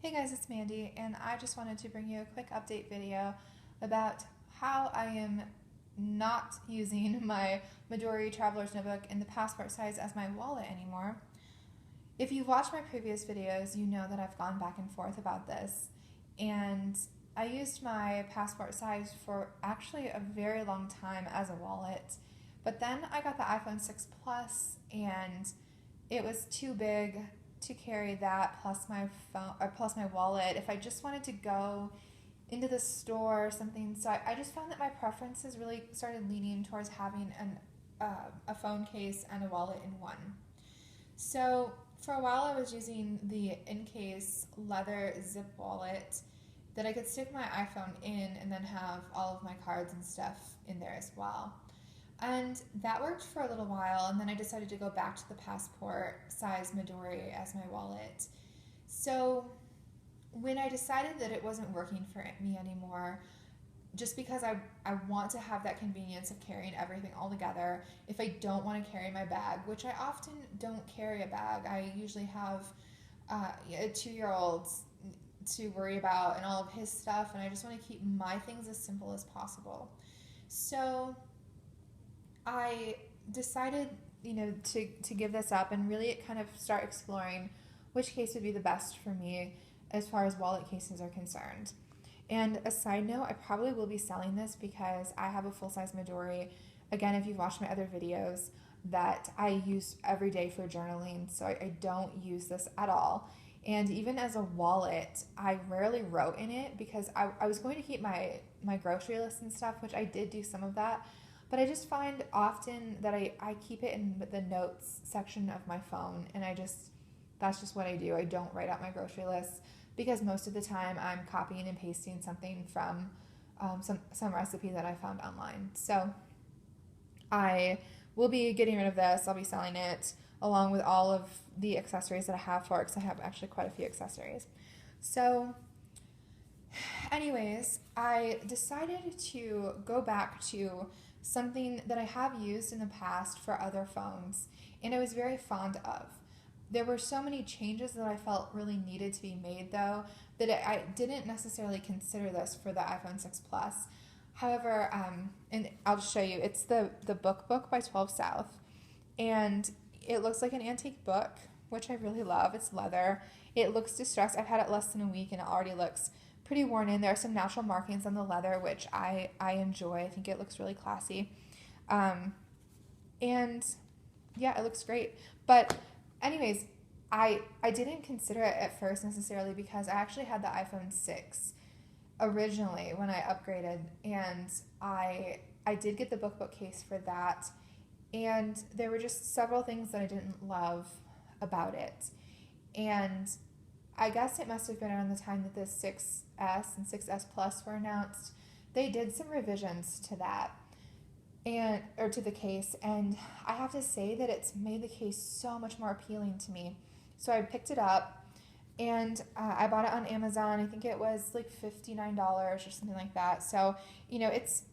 Hey guys, it's Mandy, and I just wanted to bring you a quick update video about how I am not using my Midori Traveler's Notebook in the passport size as my wallet anymore. If you've watched my previous videos, you know that I've gone back and forth about this, and I used my passport size for actually a very long time as a wallet, but then I got the iPhone 6 Plus, and it was too big to carry that plus my phone or plus my wallet if I just wanted to go into the store or something. So I just found that my preferences really started leaning towards having a phone case and a wallet in one. So for a while I was using the in-case leather zip wallet that I could stick my iPhone in and then have all of my cards and stuff in there as well. And that worked for a little while, and then I decided to go back to the passport size Midori as my wallet. So when I decided that it wasn't working for me anymore, just because I want to have that convenience of carrying everything all together, if I don't want to carry my bag, which I often don't carry a bag, I usually have a 2-year-old to worry about and all of his stuff, and I just want to keep my things as simple as possible. So I decided, to give this up and really kind of start exploring which case would be the best for me as far as wallet cases are concerned. And a side note, I probably will be selling this because I have a full-size Midori. Again, if you've watched my other videos, that I use every day for journaling, so I don't use this at all. And even as a wallet, I rarely wrote in it because I was going to keep my grocery list and stuff, which I did do some of that. But I just find often that I keep it in the notes section of my phone, and that's just what I do. I don't write out my grocery list because most of the time I'm copying and pasting something from some recipe that I found online. So I will be getting rid of this. I'll be selling it along with all of the accessories that I have for it, because I have actually quite a few accessories. So anyways, I decided to go back to something that I have used in the past for other phones, and I was very fond of. There were so many changes that I felt really needed to be made, though, that I didn't necessarily consider this for the iPhone 6 Plus. However, and I'll show you, it's the BookBook by 12 South, and it looks like an antique book, which I really love. It's leather. It looks distressed. I've had it less than a week, and it already looks pretty worn in. There are some natural markings on the leather, which I enjoy. I think it looks really classy. And yeah, it looks great. But anyways, I didn't consider it at first necessarily because I actually had the iPhone 6 originally when I upgraded, and I did get the BookBook case for that. And there were just several things that I didn't love about it. And I guess it must have been around the time that the 6S and 6S Plus were announced. They did some revisions to that, or to the case, and I have to say that it's made the case so much more appealing to me. So I picked it up, and I bought it on Amazon. I think it was like $59 or something like that. So it's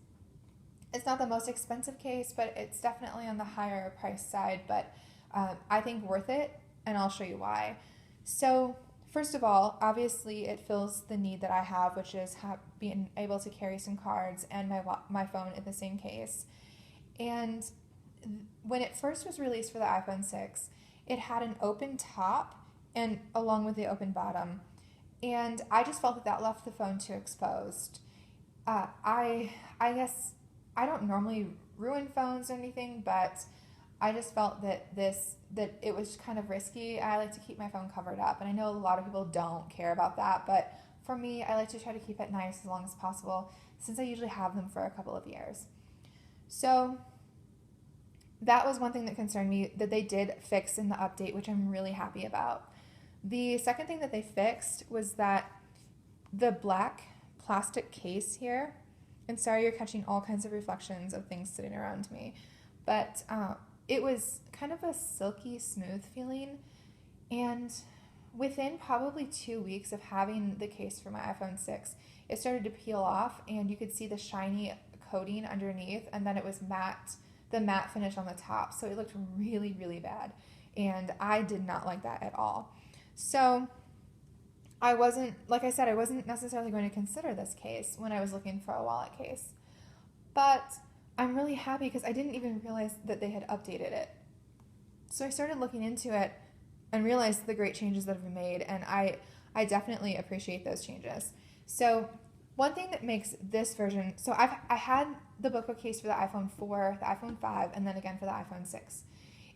not the most expensive case, but it's definitely on the higher price side. But I think worth it, and I'll show you why. So first of all, obviously it fills the need that I have, which is being able to carry some cards and my phone in the same case. And when it first was released for the iPhone 6, it had an open top and along with the open bottom. And I just felt that left the phone too exposed. I guess I don't normally ruin phones or anything, but I just felt that it was kind of risky. I like to keep my phone covered up, and I know a lot of people don't care about that, but for me, I like to try to keep it nice as long as possible, since I usually have them for a couple of years. So that was one thing that concerned me that they did fix in the update, which I'm really happy about. The second thing that they fixed was that the black plastic case here, and sorry you're catching all kinds of reflections of things sitting around me, but it was kind of a silky smooth feeling, and within probably 2 weeks of having the case for my iPhone 6, it started to peel off, and you could see the shiny coating underneath, and then it was the matte finish on the top, so it looked really, really bad, and I did not like that at all. So I wasn't, like I said, I wasn't necessarily going to consider this case when I was looking for a wallet case. But I'm really happy because I didn't even realize that they had updated it. So I started looking into it and realized the great changes that have been made, and I definitely appreciate those changes. So one thing that makes this version, so I had the BookBook case for the iPhone 4, the iPhone 5, and then again for the iPhone 6.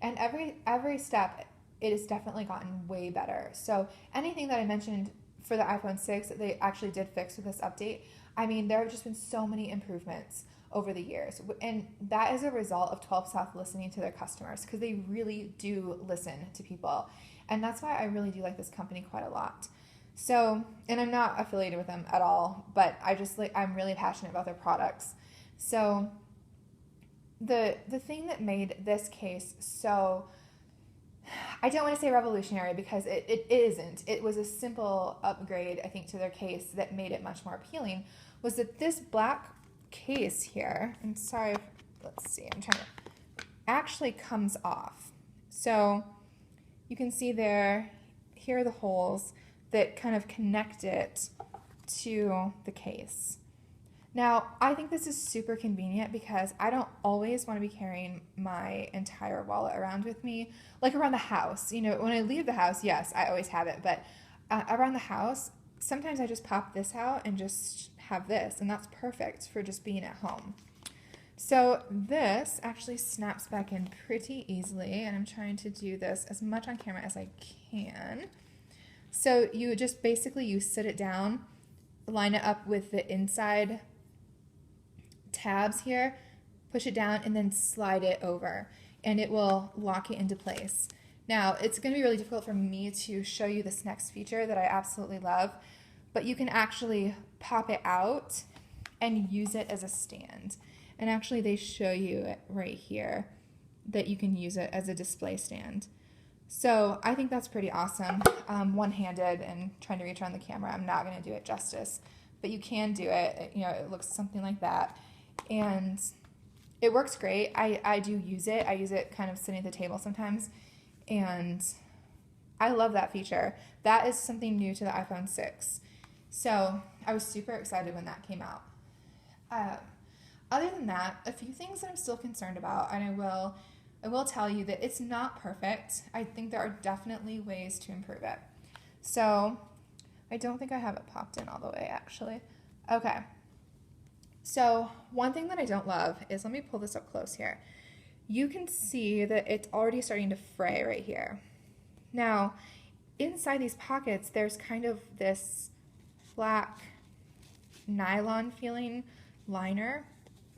And every step, it has definitely gotten way better. So anything that I mentioned for the iPhone 6 that they actually did fix with this update, I mean, there have just been so many improvements over the years. And that is a result of 12 South listening to their customers, because they really do listen to people. And that's why I really do like this company quite a lot. So, and I'm not affiliated with them at all, but I'm really passionate about their products. So the thing that made this case so, I don't want to say revolutionary, because it isn't. It was a simple upgrade, I think, to their case that made it much more appealing, was that this black case here, I'm sorry, let's see, I'm trying to, actually comes off. So you can see there, here are the holes that kind of connect it to the case. Now, I think this is super convenient because I don't always want to be carrying my entire wallet around with me, like around the house. You know, when I leave the house, yes, I always have it, but around the house, sometimes I just pop this out and just have this, and that's perfect for just being at home. So this actually snaps back in pretty easily, and I'm trying to do this as much on camera as I can. So you just basically, you sit it down, line it up with the inside tabs here, push it down, and then slide it over, and it will lock it into place. Now, it's going to be really difficult for me to show you this next feature that I absolutely love, but you can actually pop it out and use it as a stand. And actually, they show you it right here that you can use it as a display stand. So I think that's pretty awesome. One-handed and trying to reach around the camera, I'm not going to do it justice, but you can do it. You know, it looks something like that, and it works great. I do use it. I use it kind of sitting at the table sometimes, and I love that feature. That is something new to the iPhone 6. So I was super excited when that came out. Other than that, a few things that I'm still concerned about, and I will tell you that it's not perfect. I think there are definitely ways to improve it. So I don't think I have it popped in all the way, actually. Okay. So one thing that I don't love is, let me pull this up close here. You can see that it's already starting to fray right here. Now, inside these pockets, there's kind of this black nylon feeling liner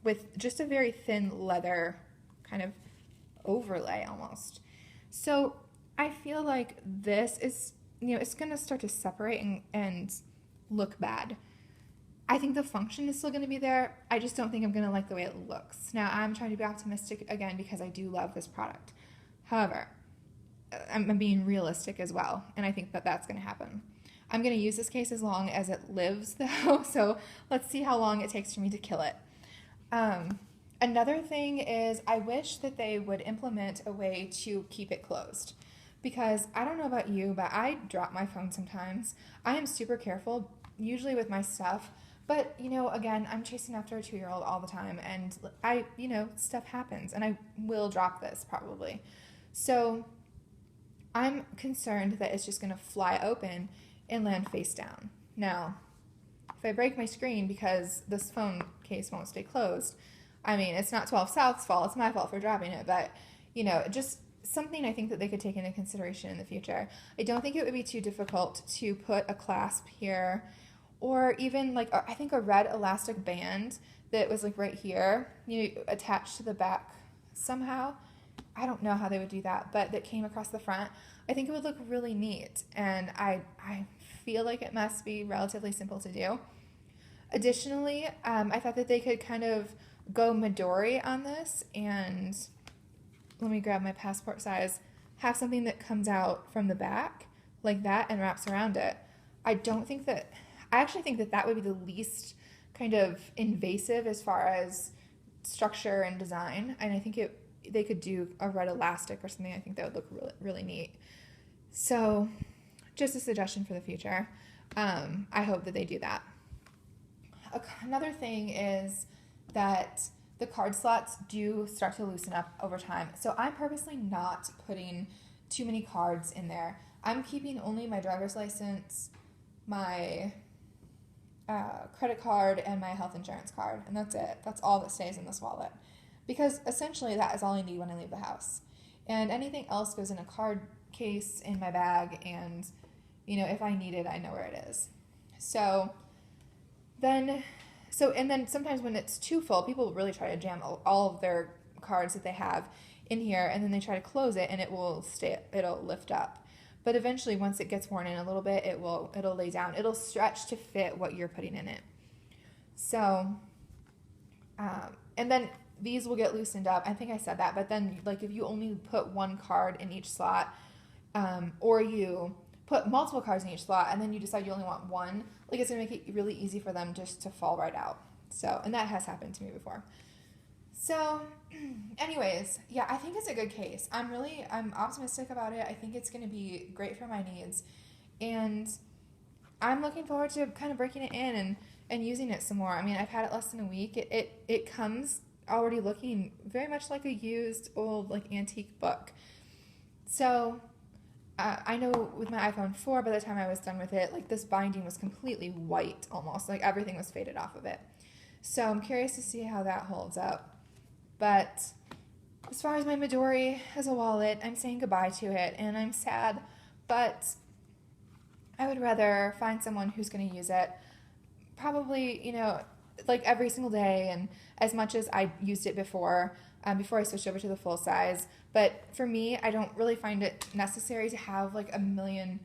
with just a very thin leather kind of overlay almost. So I feel like this is, you know, it's going to start to separate and look bad. I think the function is still going to be there. I just don't think I'm going to like the way it looks. Now, I'm trying to be optimistic again because I do love this product. However, I'm being realistic as well, and I think that that's going to happen. I'm going to use this case as long as it lives, though, so let's see how long it takes for me to kill it. Another thing is, I wish that they would implement a way to keep it closed, because I don't know about you, but I drop my phone sometimes. I am super careful, usually with my stuff, but, you know, again, I'm chasing after a 2-year-old all the time, and stuff happens, and I will drop this probably. So I'm concerned that it's just going to fly open and land face down. Now, if I break my screen because this phone case won't stay closed, I mean, it's not 12 South's fault, it's my fault for dropping it, but, you know, just something I think that they could take into consideration in the future. I don't think it would be too difficult to put a clasp here, or even like, I think a red elastic band that was like right here, you know, attached to the back somehow. I don't know how they would do that, but that came across the front. I think it would look really neat, and I feel like it must be relatively simple to do. Additionally, I thought that they could kind of go Midori on this, and let me grab my passport size, have something that comes out from the back like that and wraps around it. I actually think that that would be the least kind of invasive as far as structure and design, and I think they could do a red elastic or something. I think that would look really, really neat. So just a suggestion for the future. I hope that they do that. Another thing is that the card slots do start to loosen up over time. So I'm purposely not putting too many cards in there. I'm keeping only my driver's license, my credit card, and my health insurance card, and that's it. That's all that stays in this wallet, because essentially that is all I need when I leave the house. And anything else goes in a card case in my bag, and if I need it, I know where it is. And then sometimes when it's too full, people really try to jam all of their cards that they have in here, and then they try to close it, and it'll lift up. But eventually, once it gets worn in a little bit, it'll lay down. It'll stretch to fit what you're putting in it. So, and then these will get loosened up. I think I said that, but then like if you only put one card in each slot, or you put multiple cards in each slot, and then you decide you only want one, like it's gonna make it really easy for them just to fall right out. So, and that has happened to me before. So, anyways, yeah, I think it's a good case. I'm optimistic about it. I think it's going to be great for my needs. And I'm looking forward to kind of breaking it in and using it some more. I mean, I've had it less than a week. It comes already looking very much like a used old like antique book. So, I know with my iPhone 4, by the time I was done with it, like this binding was completely white almost. Like everything was faded off of it. So I'm curious to see how that holds up. But as far as my Midori as a wallet, I'm saying goodbye to it, and I'm sad, but I would rather find someone who's going to use it probably, like every single day, and as much as I used it before I switched over to the full size. But for me, I don't really find it necessary to have like a million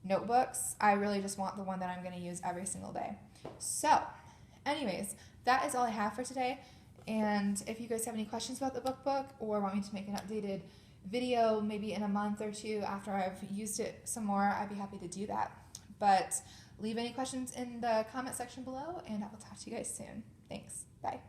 notebooks. I really just want the one that I'm going to use every single day. So, anyways, that is all I have for today. And if you guys have any questions about the BookBook or want me to make an updated video maybe in a month or two after I've used it some more, I'd be happy to do that. But leave any questions in the comment section below, and I will talk to you guys soon. Thanks. Bye.